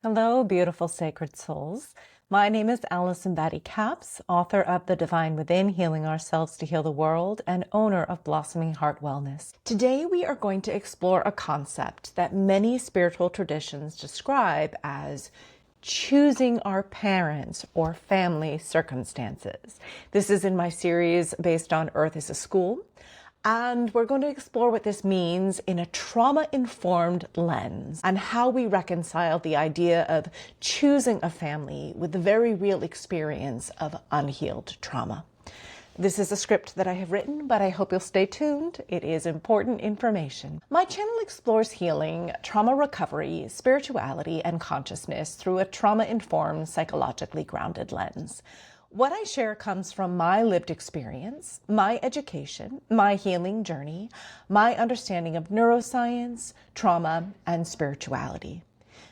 Hello, beautiful sacred souls. My name is Allison Batty Capps, author of The Divine Within, Healing Ourselves to Heal the World, and owner of Blossoming Heart Wellness. Today we are going to explore a concept that many spiritual traditions describe as choosing our parents or family circumstances. This is in my series based on Earth is a School. And we're going to explore what this means in a trauma-informed lens and how we reconcile the idea of choosing a family with the very real experience of unhealed trauma. This is a script that I have written, but I hope you'll stay tuned. It is important information. My channel explores healing, trauma recovery, spirituality, and consciousness through a trauma-informed, psychologically grounded lens. What I share comes from my lived experience, my education, my healing journey, my understanding of neuroscience, trauma, and spirituality.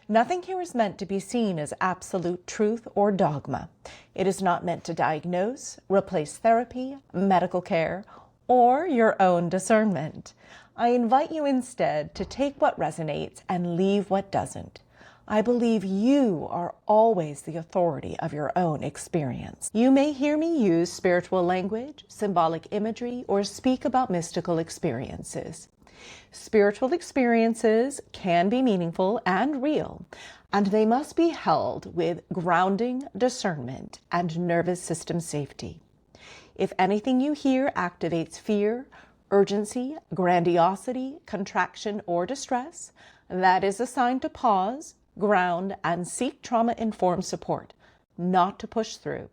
Nothing here is meant to be seen as absolute truth or dogma. It is not meant to diagnose, replace therapy, medical care, or your own discernment. I invite you instead to take what resonates and leave what doesn't. I believe you are always the authority of your own experience. You may hear me use spiritual language, symbolic imagery, or speak about mystical experiences. Spiritual experiences can be meaningful and real, and they must be held with grounding, discernment, and nervous system safety. If anything you hear activates fear, urgency, grandiosity, contraction, or distress, that is a sign to pause, ground, and seek trauma-informed support, not to push through.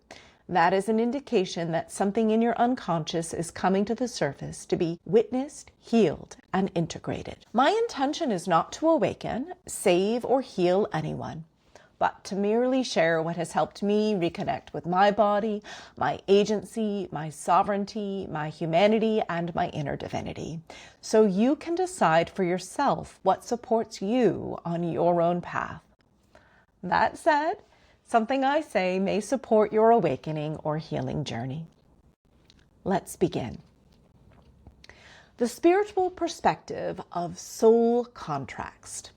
That is an indication that something in your unconscious is coming to the surface to be witnessed, healed, and integrated. My intention is not to awaken, save, or heal anyone, but to merely share what has helped me reconnect with my body, my agency, my sovereignty, my humanity, and my inner divinity, so you can decide for yourself what supports you on your own path. That said, something I say may support your awakening or healing journey. Let's begin. The spiritual perspective of soul contrast.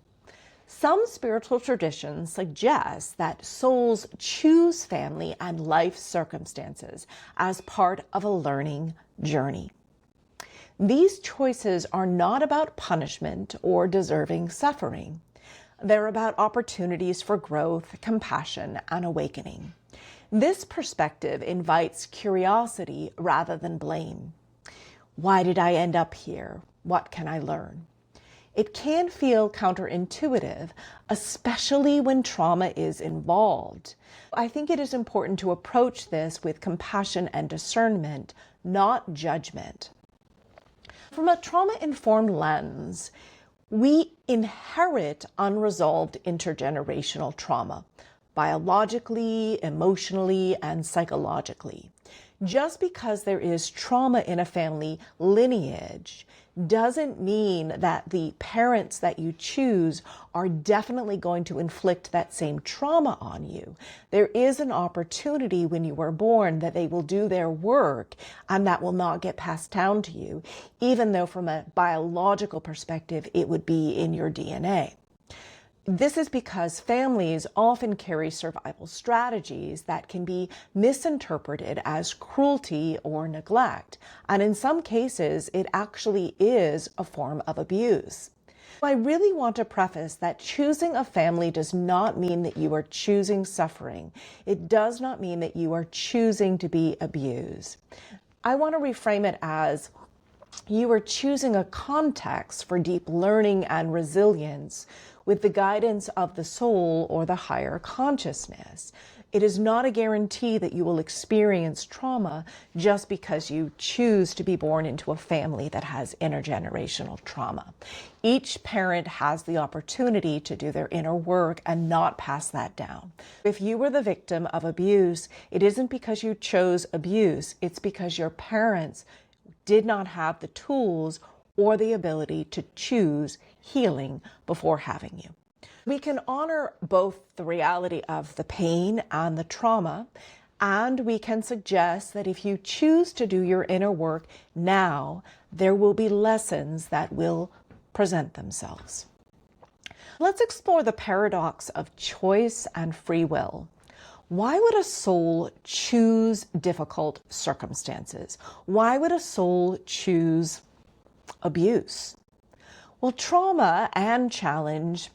Some spiritual traditions suggest that souls choose family and life circumstances as part of a learning journey. These choices are not about punishment or deserving suffering. They're about opportunities for growth, compassion, and awakening. This perspective invites curiosity rather than blame. Why did I end up here? What can I learn? It can feel counterintuitive, especially when trauma is involved. I think it is important to approach this with compassion and discernment, not judgment. From a trauma-informed lens, we inherit unresolved intergenerational trauma, biologically, emotionally, and psychologically. Just because there is trauma in a family lineage doesn't mean that the parents that you choose are definitely going to inflict that same trauma on you. There is an opportunity when you were born that they will do their work and that will not get passed down to you, even though from a biological perspective it would be in your DNA. This is because families often carry survival strategies that can be misinterpreted as cruelty or neglect, and in some cases, it actually is a form of abuse. I really want to preface that choosing a family does not mean that you are choosing suffering. It does not mean that you are choosing to be abused. I want to reframe it as you are choosing a context for deep learning and resilience with the guidance of the soul or the higher consciousness. It is not a guarantee that you will experience trauma just because you choose to be born into a family that has intergenerational trauma. Each parent has the opportunity to do their inner work and not pass that down. If you were the victim of abuse, it isn't because you chose abuse, it's because your parents did not have the tools or the ability to choose healing before having you. We can honor both the reality of the pain and the trauma, and we can suggest that if you choose to do your inner work now, there will be lessons that will present themselves. Let's explore the paradox of choice and free will. Why would a soul choose difficult circumstances? Why would a soul choose abuse? Well, trauma and challenge,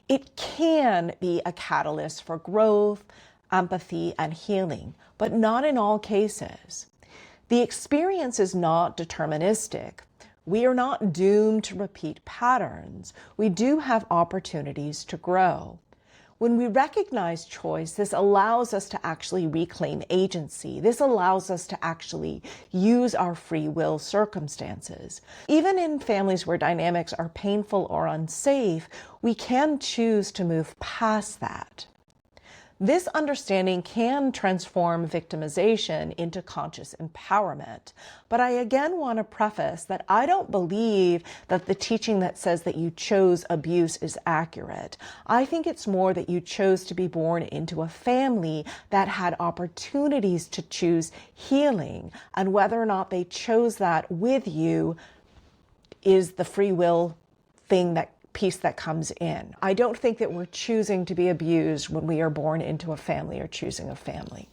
it can be a catalyst for growth, empathy, and healing, but not in all cases. The experience is not deterministic. We are not doomed to repeat patterns. We do have opportunities to grow. When we recognize choice, this allows us to actually reclaim agency. This allows us to actually use our free will circumstances. Even in families where dynamics are painful or unsafe, we can choose to move past that. This understanding can transform victimization into conscious empowerment. But I again want to preface that I don't believe that the teaching that says that you chose abuse is accurate. I think it's more that you chose to be born into a family that had opportunities to choose healing, and whether or not they chose that with you is the free will piece that comes in. I don't think that we're choosing to be abused when we are born into a family or choosing a family.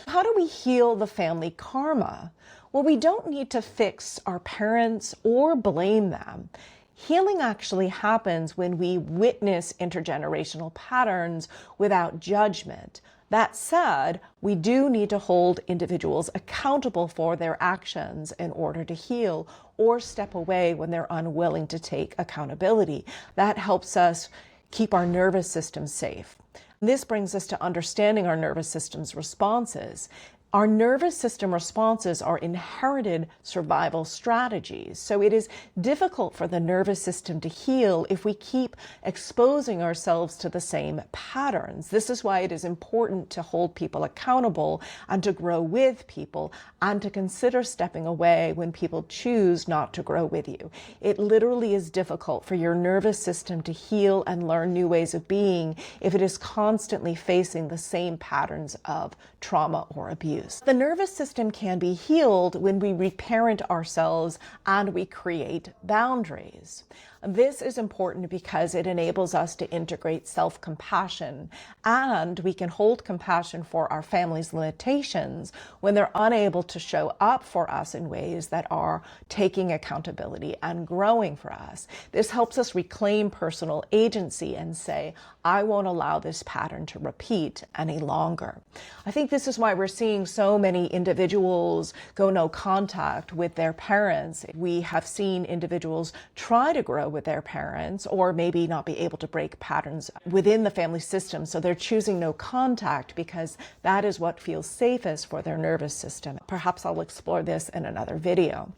How do we heal the family karma? Well, we don't need to fix our parents or blame them. Healing actually happens when we witness intergenerational patterns without judgment. That said, we do need to hold individuals accountable for their actions in order to heal, or step away when they're unwilling to take accountability. That helps us keep our nervous system safe. This brings us to understanding our nervous system's responses. Our nervous system responses are inherited survival strategies. So it is difficult for the nervous system to heal if we keep exposing ourselves to the same patterns. This is why it is important to hold people accountable and to grow with people, and to consider stepping away when people choose not to grow with you. It literally is difficult for your nervous system to heal and learn new ways of being if it is constantly facing the same patterns of trauma or abuse. The nervous system can be healed when we reparent ourselves and we create boundaries. This is important because it enables us to integrate self-compassion, and we can hold compassion for our family's limitations when they're unable to show up for us in ways that are taking accountability and growing for us. This helps us reclaim personal agency and say, I won't allow this pattern to repeat any longer. I think this is why we're seeing so many individuals go no contact with their parents. We have seen individuals try to grow with their parents, or maybe not be able to break patterns within the family system. So they're choosing no contact because that is what feels safest for their nervous system. Perhaps I'll explore this in another video.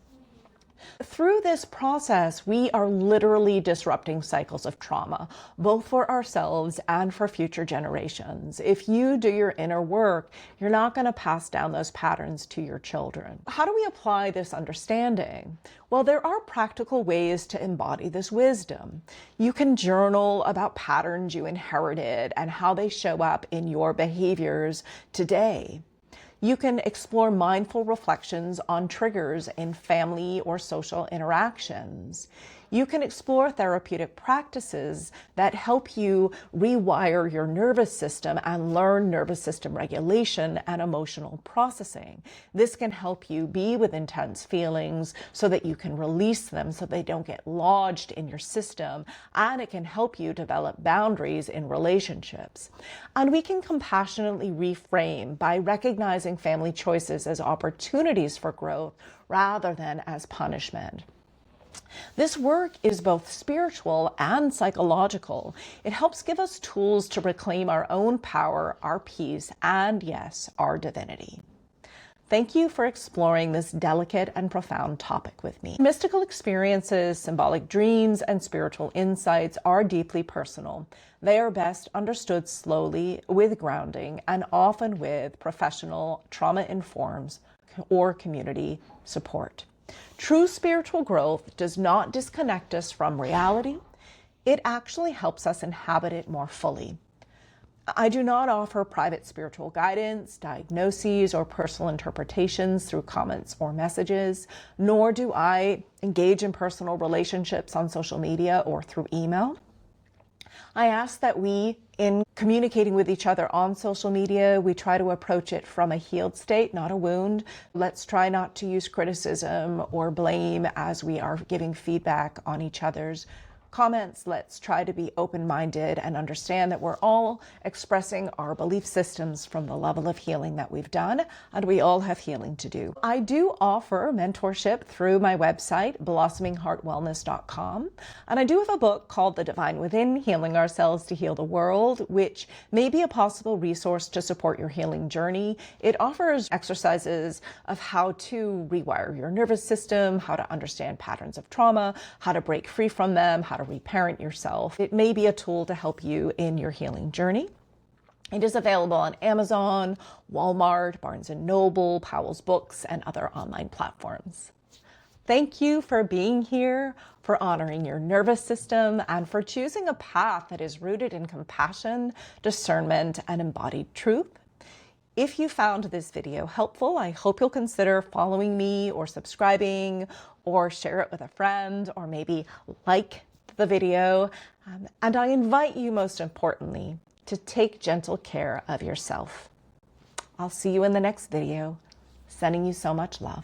Through this process, we are literally disrupting cycles of trauma, both for ourselves and for future generations. If you do your inner work, you're not going to pass down those patterns to your children. How do we apply this understanding? Well, there are practical ways to embody this wisdom. You can journal about patterns you inherited and how they show up in your behaviors today. You can explore mindful reflections on triggers in family or social interactions. You can explore therapeutic practices that help you rewire your nervous system and learn nervous system regulation and emotional processing. This can help you be with intense feelings so that you can release them so they don't get lodged in your system, and it can help you develop boundaries in relationships. And we can compassionately reframe by recognizing family choices as opportunities for growth rather than as punishment. This work is both spiritual and psychological. It helps give us tools to reclaim our own power, our peace, and yes, our divinity. Thank you for exploring this delicate and profound topic with me. Mystical experiences, symbolic dreams, and spiritual insights are deeply personal. They are best understood slowly, with grounding, and often with professional trauma-informed or community support. True spiritual growth does not disconnect us from reality. It actually helps us inhabit it more fully. I do not offer private spiritual guidance, diagnoses, or personal interpretations through comments or messages, nor do I engage in personal relationships on social media or through email. I ask that we, in communicating with each other on social media, we try to approach it from a healed state, not a wound. Let's try not to use criticism or blame as we are giving feedback on each other's comments. Let's try to be open-minded and understand that we're all expressing our belief systems from the level of healing that we've done, and we all have healing to do. I do offer mentorship through my website, blossomingheartwellness.com, and I do have a book called The Divine Within, Healing Ourselves to Heal the World, which may be a possible resource to support your healing journey. It offers exercises of how to rewire your nervous system, how to understand patterns of trauma, how to break free from them, how to reparent yourself. It may be a tool to help you in your healing journey. It is available on Amazon, Walmart, Barnes & Noble, Powell's Books, and other online platforms. Thank you for being here, for honoring your nervous system, and for choosing a path that is rooted in compassion, discernment, and embodied truth. If you found this video helpful, I hope you'll consider following me or subscribing, or share it with a friend, or maybe like the video. And I invite you, most importantly, to take gentle care of yourself. I'll see you in the next video. Sending you so much love.